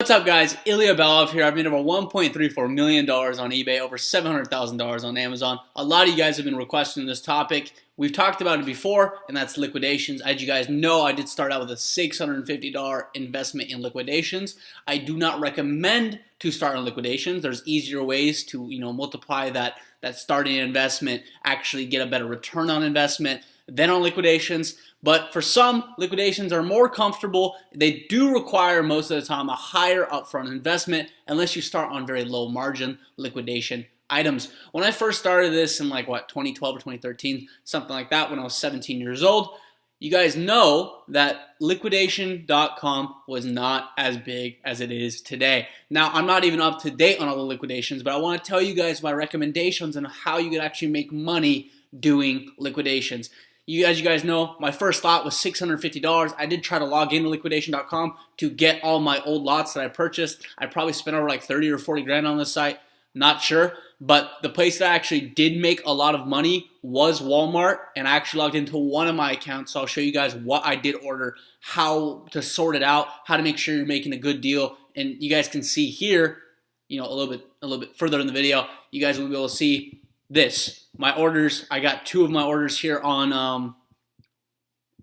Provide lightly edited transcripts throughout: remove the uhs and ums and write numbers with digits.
What's up, guys? Ilia Belov here. I've made over $1.34 million on eBay, over $700,000 on Amazon. A lot of you guys have been requesting this topic. We've talked about it before, and that's liquidations. As you guys know, I did start out with a $650 investment in liquidations. I do not recommend to start on liquidations. There's easier ways to, multiply that starting investment, actually get a better return on investment than on liquidations. But for some, liquidations are more comfortable. They do require most of the time a higher upfront investment unless you start on very low margin liquidation items. When I first started this in 2012 or 2013, something like that, when I was 17 years old, you guys know that liquidation.com was not as big as it is today. Now, I'm not even up to date on all the liquidations, but I want to tell you guys my recommendations on how you can actually make money doing liquidations. As you guys know, my first lot was $650. I did try to log into liquidation.com to get all my old lots that I purchased. I probably spent over like 30 or 40 grand on this site. Not sure. But the place that actually did make a lot of money was Walmart, and I actually logged into one of my accounts. So I'll show you guys what I did order, how to sort it out, how to make sure you're making a good deal. And you guys can see here, a little bit further in the video, you guys will be able to see this. My orders, I got two of my orders here on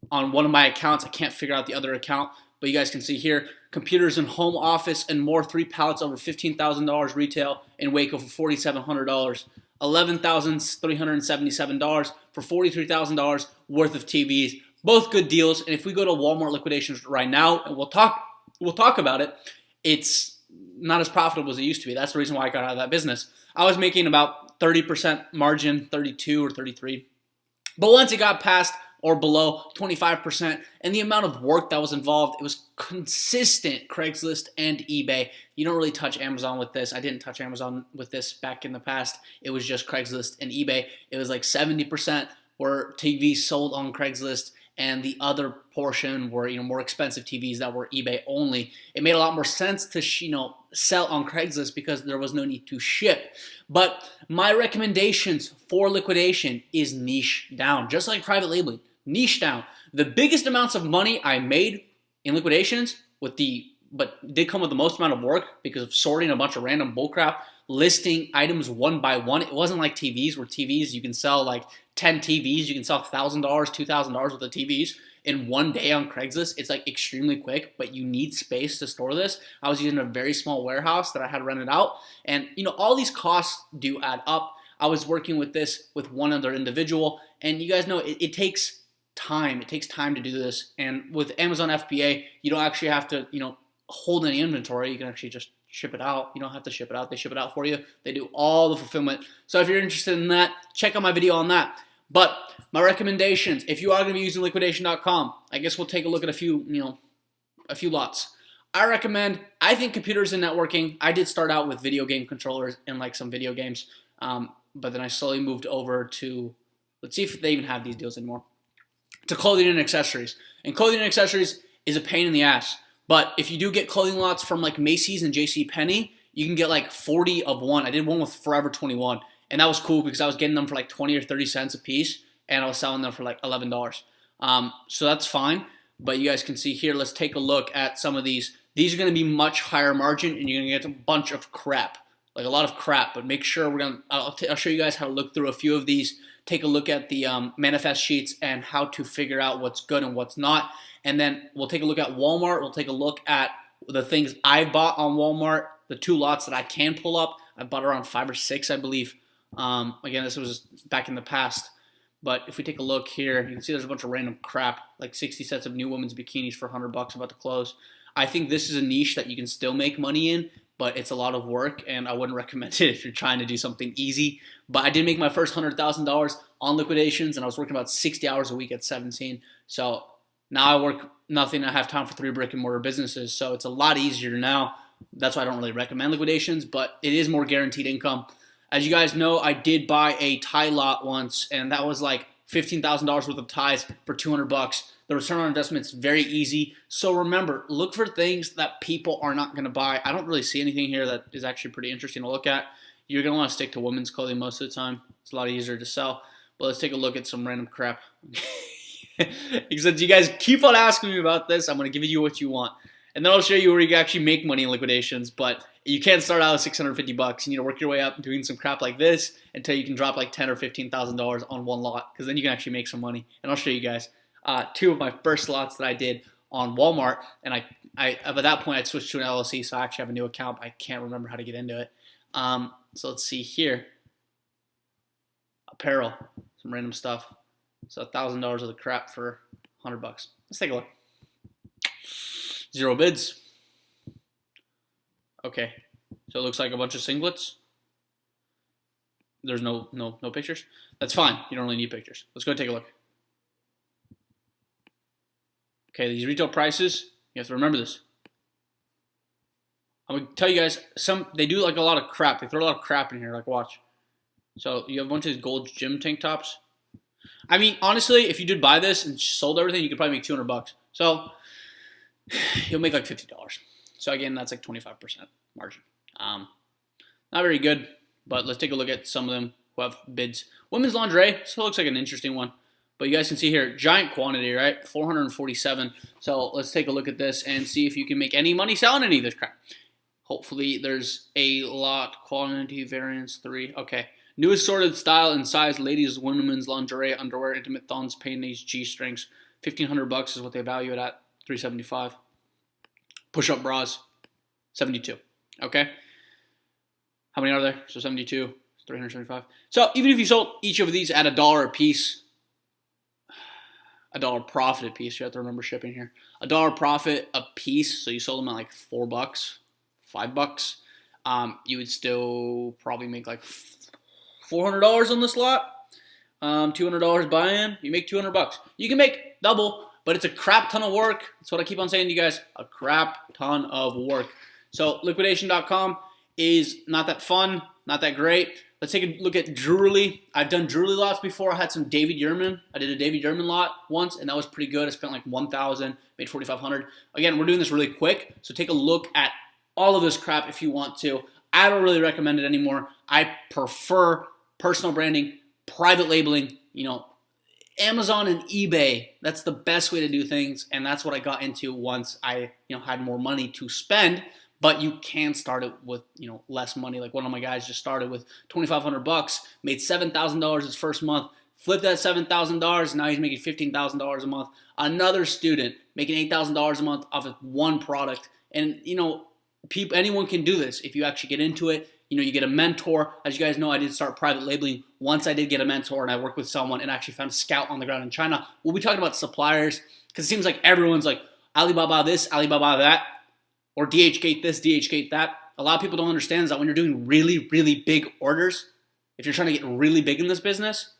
one of my accounts. I can't figure out the other account, but you guys can see here, computers and home office and more, 3 pallets over $15,000 retail in Waco for $4,700. $11,377 for $43,000 worth of TVs. Both good deals. And if we go to Walmart liquidations right now, and we'll talk about it, it's not as profitable as it used to be. That's the reason why I got out of that business. I was making about 30% margin, 32 or 33. But once it got past or below 25%, and the amount of work that was involved, it was consistent Craigslist and eBay. You don't really touch Amazon with this. I didn't touch Amazon with this back in the past. It was just Craigslist and eBay. It was like 70% were TVs sold on Craigslist, and the other portion were more expensive TVs that were eBay only. It made a lot more sense to sell on Craigslist because there was no need to ship. But my recommendations for liquidation is niche down, just like private labeling. Niche down. The biggest amounts of money I made in liquidations but did come with the most amount of work because of sorting a bunch of random bullcrap, listing items one by one. It wasn't like TVs, where TVs you can sell like 10 TVs, you can sell $1,000, $2,000 worth of TVs in one day on Craigslist. It's like extremely quick, but you need space to store this. I was using a very small warehouse that I had rented out, and all these costs do add up. I was working with this with one other individual, and you guys know it takes time. It takes time to do this, and with Amazon FBA, you don't actually have to hold any inventory. You can actually just ship it out. You don't have to ship it out. They ship it out for you. They do all the fulfillment. So if you're interested in that, check out my video on that. But my recommendations, if you are going to be using liquidation.com, I guess we'll take a look at a few lots. I think computers and networking. I did start out with video game controllers and like some video games, but then I slowly moved over to, let's see if they even have these deals anymore, to clothing and accessories. And clothing and accessories is a pain in the ass. But if you do get clothing lots from like Macy's and JCPenney, you can get like 40 of one. I did one with Forever 21, and that was cool because I was getting them for like 20 or 30 cents a piece, and I was selling them for like $11. So that's fine. But you guys can see here, let's take a look at some of these. These are going to be much higher margin, and you're going to get a bunch of crap, like a lot of crap. But make sure I'll show you guys how to look through a few of these. Take a look at the manifest sheets and how to figure out what's good and what's not. And then we'll take a look at Walmart. We'll take a look at the things I bought on Walmart, the 2 lots that I can pull up. I bought around 5 or 6, I believe. Again, this was back in the past. But if we take a look here, you can see there's a bunch of random crap, like 60 sets of new women's bikinis for $100 about to close. I think this is a niche that you can still make money in, but it's a lot of work, and I wouldn't recommend it if you're trying to do something easy. But I did make my first $100,000 on liquidations, and I was working about 60 hours a week at 17. So now I work nothing. I have time for 3 brick and mortar businesses, so it's a lot easier now. That's why I don't really recommend liquidations, but it is more guaranteed income. As you guys know, I did buy a tie lot once, and that was like $15,000 worth of ties for $200. The return on investment is very easy. So remember, look for things that people are not going to buy. I don't really see anything here that is actually pretty interesting to look at. You're going to want to stick to women's clothing most of the time. It's a lot easier to sell. But let's take a look at some random crap. Because you guys keep on asking me about this, I'm going to give you what you want. And then I'll show you where you can actually make money in liquidations, but you can't start out with $650. You need to work your way up doing some crap like this until you can drop like $10,000 or $15,000 on one lot, because then you can actually make some money. And I'll show you guys two of my first lots that I did on Walmart, and I at that point I'd switched to an LLC, so I actually have a new account. I can't remember how to get into it. So let's see here. Apparel, some random stuff. So $1,000 of the crap for $100. Let's take a look. 0 bids. Okay, so it looks like a bunch of singlets. There's no pictures. That's fine. You don't really need pictures. Let's go take a look. Okay, these retail prices, you have to remember this. I'm gonna tell you guys, they do like a lot of crap. They throw a lot of crap in here. Like, watch. So you have a bunch of these gold gym tank tops. I mean, honestly, if you did buy this and sold everything, you could probably make $200. So you'll make like $50. So again, that's like 25% margin. Not very good, but let's take a look at some of them who have bids. Women's lingerie still looks like an interesting one. But you guys can see here, giant quantity, right? 447. So let's take a look at this and see if you can make any money selling any of this crap. Hopefully there's a lot. Quantity, variance, 3. Okay. New assorted style and size, ladies, women's lingerie, underwear, intimate thongs, panties, G-strings. $1,500 is what they value it at. $375. Push-up bras, 72. Okay. How many are there? So 72, 375. So even if you sold each of these at $1 a piece, $1 profit a piece, you have to remember shipping here. $1 profit a piece, so you sold them at like $4, $5. You would still probably make like $400 on this lot. $200 buy-in, you make $200. You can make double, but it's a crap ton of work. That's what I keep on saying to you guys, a crap ton of work. So liquidation.com is not that fun, not that great. Let's take a look at jewelry. I've done jewelry lots before. I had some David Yurman. I did a David Yurman lot once, and that was pretty good. I spent like $1,000, made $4,500. Again, we're doing this really quick, so take a look at all of this crap if you want to. I don't really recommend it anymore. I prefer personal branding, private labeling, Amazon and eBay. That's the best way to do things, and that's what I got into once I, had more money to spend. But you can start it with, less money. Like one of my guys just started with $2,500, made $7,000 his first month, flipped that $7,000, and now he's making $15,000 a month. Another student making $8,000 a month off of one product. And, anyone can do this if you actually get into it. You get a mentor. As you guys know, I did start private labeling. Once I did get a mentor and I worked with someone and actually found a scout on the ground in China. We'll be talking about suppliers because it seems like everyone's like Alibaba this, Alibaba that, or DHgate this, DHgate that. A lot of people don't understand is that when you're doing really, really big orders, if you're trying to get really big in this business,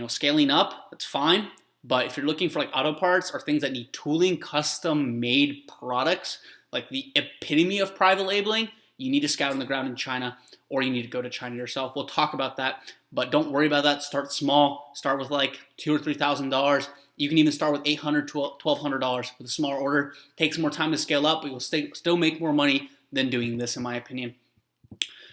scaling up, that's fine. But if you're looking for like auto parts or things that need tooling, custom made products, like the epitome of private labeling, you need to scout on the ground in China, or you need to go to China yourself. We'll talk about that, but don't worry about that. Start small. Start with like $2,000 or $3,000. You can even start with $800 to $1,200 with a smaller order. Takes more time to scale up, but you'll still make more money than doing this, in my opinion.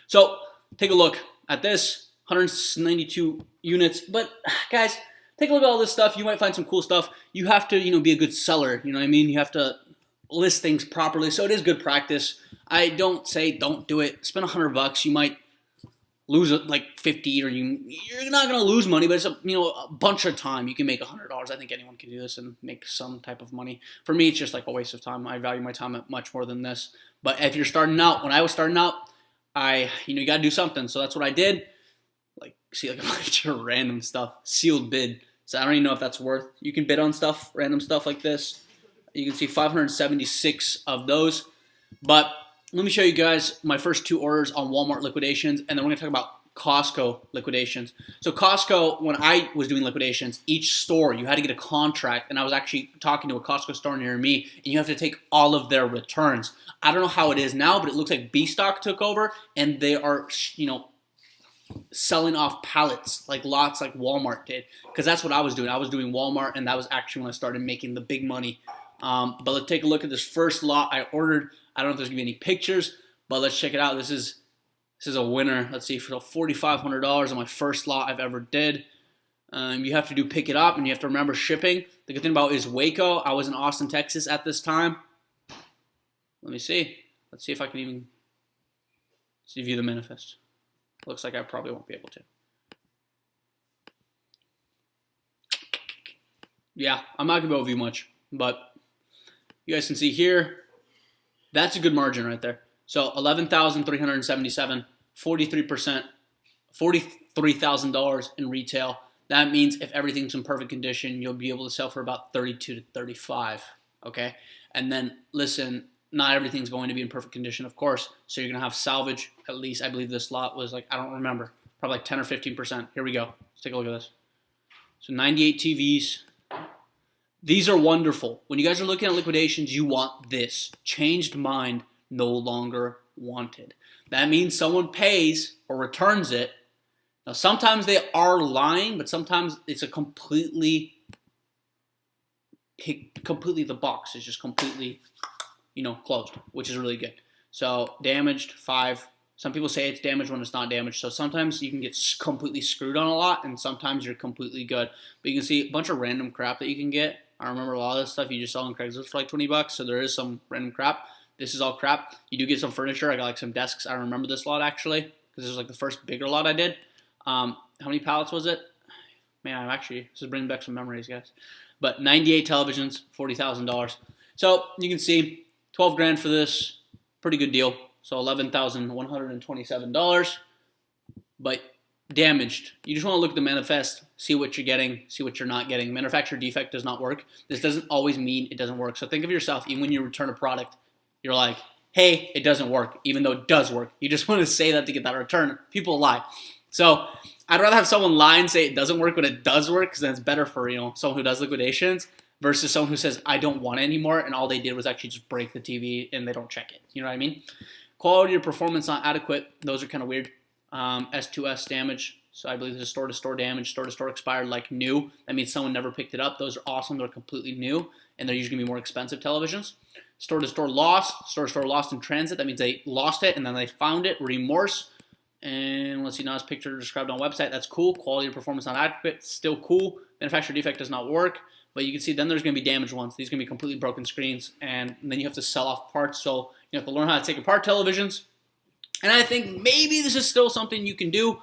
So take a look at this, 192 units. But guys, take a look at all this stuff. You might find some cool stuff. You have to, be a good seller. You know what I mean? You have to list things properly. So it is good practice. I don't say don't do it. Spend $100. You might lose like 50, or you're not gonna lose money, but it's a bunch of time. You can make $100. I think anyone can do this and make some type of money. For me, it's just like a waste of time. I value my time much more than this. But if you're starting out, when I was starting out, you gotta do something. So that's what I did. Like see like a bunch of random stuff, sealed bid. So I don't even know if that's worth. You can bid on stuff, random stuff like this. You can see 576 of those. But let me show you guys my first 2 orders on Walmart liquidations, and then we're going to talk about Costco liquidations. So Costco, when I was doing liquidations, each store, you had to get a contract, and I was actually talking to a Costco store near me, and you have to take all of their returns. I don't know how it is now, but it looks like B-Stock took over, and they are, selling off pallets, like lots like Walmart did, because that's what I was doing. I was doing Walmart, and that was actually when I started making the big money. But let's take a look at this first lot I ordered. I don't know if there's gonna be any pictures, but let's check it out. This is a winner. Let's see, for $4,500 on my first lot I've ever did. You have to do pick it up, and you have to remember shipping. The good thing about it is Waco. I was in Austin, Texas at this time. Let me see. Let's see if I can even view the manifest. Looks like I probably won't be able to. Yeah, I'm not going to be able to view much, but you guys can see here, that's a good margin right there. So 11,377, 43%, $43,000 in retail. That means if everything's in perfect condition, you'll be able to sell for about 32 to 35, okay? And then, listen, not everything's going to be in perfect condition, of course, so you're going to have salvage, at least, I believe this lot was like, I don't remember, probably like 10 or 15%. Here we go. Let's take a look at this. So 98 TVs. These are wonderful. When you guys are looking at liquidations, you want this. Changed mind, no longer wanted. That means someone pays or returns it. Now, sometimes they are lying, but sometimes it's a completely the box is just completely, closed, which is really good. So damaged 5. Some people say it's damaged when it's not damaged. So sometimes you can get completely screwed on a lot, and sometimes you're completely good. But you can see a bunch of random crap that you can get. I remember a lot of this stuff you just sell on Craigslist for like 20 bucks. So there is some random crap. This is all crap. You do get some furniture. I got like some desks. I remember this lot actually because this was like the first bigger lot I did. How many pallets was it? Man, this is bringing back some memories, guys. But 98 televisions, $40,000. So you can see 12 grand for this. Pretty good deal. So $11,127. But damaged. You just want to look at the manifest, see what you're getting, see what you're not getting. Manufacturer defect does not work. This doesn't always mean it doesn't work. So think of yourself, even when you return a product, you're like, hey, it doesn't work, even though it does work. You just want to say that to get that return. People lie. So I'd rather have someone lie and say it doesn't work when it does work, because then it's better for someone who does liquidations versus someone who says I don't want it anymore and all they did was actually just break the TV and they don't check it. You know what I mean? Quality or performance not adequate. Those are kind of weird. S2S damage. So I believe this is store-to-store damage. Store-to-store expired like new. That means someone never picked it up. Those are awesome. They're completely new and they're usually going to be more expensive televisions. Store-to-store lost. Store-to-store lost in transit. That means they lost it and then they found it. Remorse. And let's see, now it's picture described on website. That's cool. Quality or performance not adequate. Still cool. Manufacturer defect does not work. But you can see then there's going to be damaged ones. These are going to be completely broken screens. And then you have to sell off parts. So you have to learn how to take apart televisions. And I think maybe this is still something you can do.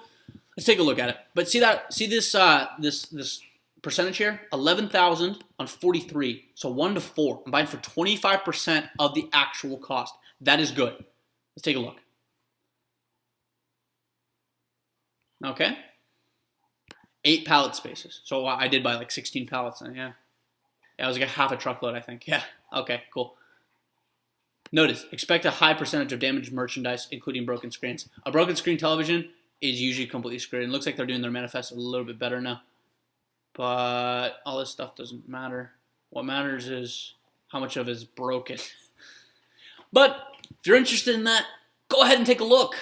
Let's take a look at it. But see this this percentage here? 11,000 on 43. So 1 to 4. I'm buying for 25% of the actual cost. That is good. Let's take a look. Okay. 8 pallet spaces. So I did buy like 16 pallets then, yeah. Yeah, it was like a half a truckload, I think. Yeah. Okay, cool. Notice, expect a high percentage of damaged merchandise, including broken screens. A broken screen television is usually completely screwed. It looks like they're doing their manifest a little bit better now. But all this stuff doesn't matter. What matters is how much of it is broken. But if you're interested in that, go ahead and take a look.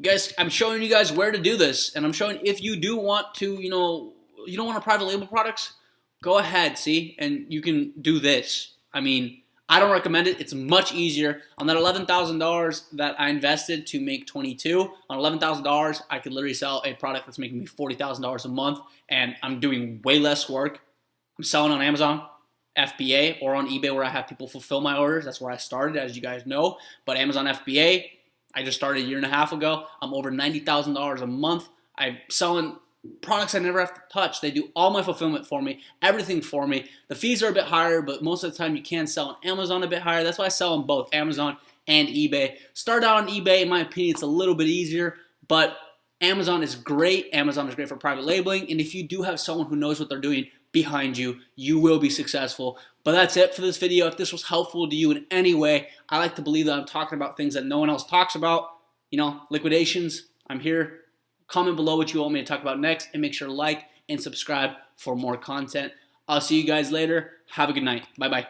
Guys, I'm showing you guys where to do this, and I'm showing if you do want to, you don't want to private label products, go ahead, see, and you can do this. I mean, I don't recommend it. It's much easier. On that $11,000 that I invested to make 22, on $11,000, I could literally sell a product that's making me $40,000 a month, and I'm doing way less work. I'm selling on Amazon, FBA, or on eBay where I have people fulfill my orders. That's where I started, as you guys know. But Amazon FBA, I just started a year and a half ago. I'm over $90,000 a month. I'm selling products I never have to touch. They do all my fulfillment for me, everything for me. The fees are a bit higher, but most of the time you can sell on Amazon a bit higher. That's why I sell on both Amazon and eBay. Start out on eBay. In my opinion, it's a little bit easier, but Amazon is great. Amazon is great for private labeling, and if you do have someone who knows what they're doing behind you, you will be successful. But that's it for this video. If this was helpful to you in any way, I like to believe that I'm talking about things that no one else talks about. Liquidations. I'm here. Comment below what you want me to talk about next, and make sure to like and subscribe for more content. I'll see you guys later. Have a good night. Bye-bye.